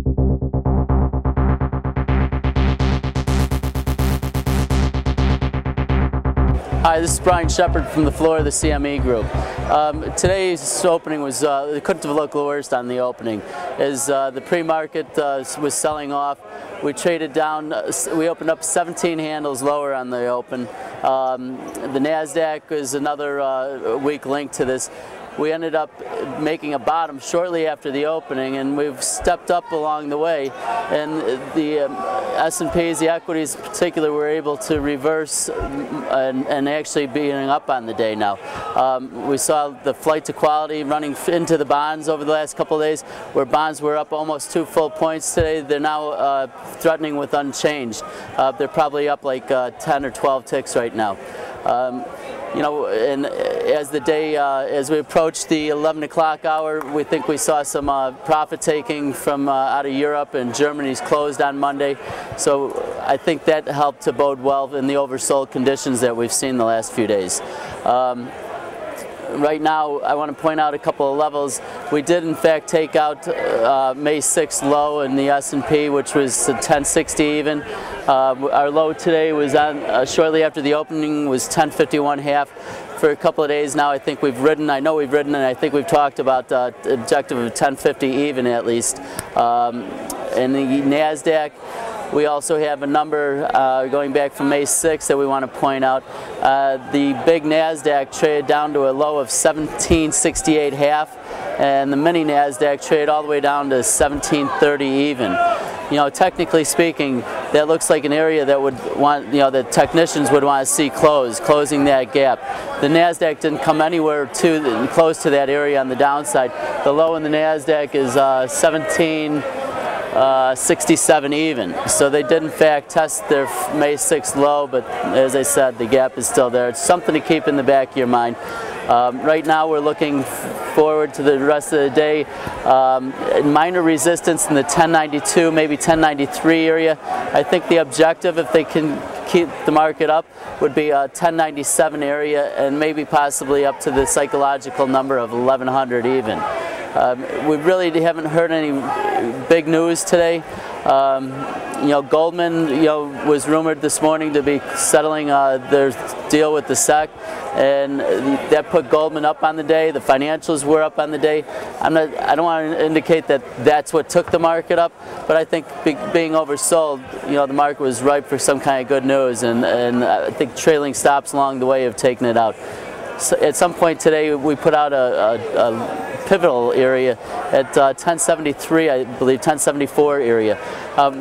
Hi, this is Brian Shepard from the floor of the CME Group. Today's opening was, it couldn't have looked worse on the opening, as the pre-market was selling off. We traded down, we opened up 17 handles lower on the open. The NASDAQ is another weak link to this. We ended up making a bottom shortly after the opening, and we've stepped up along the way. And the S&Ps, the equities in particular, were able to reverse and actually being up on the day now. We saw the flight to quality running into the bonds over the last couple of days, where bonds were up almost 2 full points today. They're now threatening with unchanged. They're probably up like 10 or 12 ticks right now. You know, and as the day, as we approach the 11 o'clock hour, we think we saw some profit taking from out of Europe, and Germany's closed on Monday. So I think that helped to bode well in the oversold conditions that we've seen the last few days. Right now, I want to point out a couple of levels. We did, in fact, take out May 6th low in the S&P, which was 1060 even. Our low today was on shortly after the opening was 1051.5. For a couple of days now, I think we've ridden. I know we've ridden, and I think we've talked about the objective of 1050 even at least. In the NASDAQ, we also have a number going back from May 6th that we want to point out. The big NASDAQ traded down to a low of 1768.5, and the mini NASDAQ traded all the way down to 1730 even. You know, technically speaking, that looks like an area that would want, you know, the technicians would want to see closing that gap. The NASDAQ didn't come anywhere close to that area on the downside. The low in the NASDAQ is 1767 even. So they did in fact test their May 6th low, but as I said, the gap is still there. It's something to keep in the back of your mind. Right now we're looking forward to the rest of the day. Minor resistance in the 1092, maybe 1093 area. I think the objective, if they can keep the market up, would be a 1097 area, and maybe possibly up to the psychological number of 1100 even. We really haven't heard any big news today. You know, Goldman, you know, was rumored this morning to be settling their deal with the SEC, and that put Goldman up on the day. The financials were up on the day. I don't want to indicate that that's what took the market up, but I think being oversold, you know, the market was ripe for some kind of good news, and I think trailing stops along the way have taken it out. So at some point today, we put out a pivotal area at 1073, I believe, 1074 area.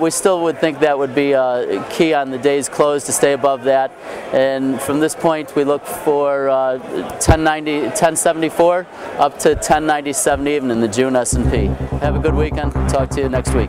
We still would think that would be key on the day's close to stay above that. And from this point, we look for 1074 up to 1097 even in the June S&P. Have a good weekend. Talk to you next week.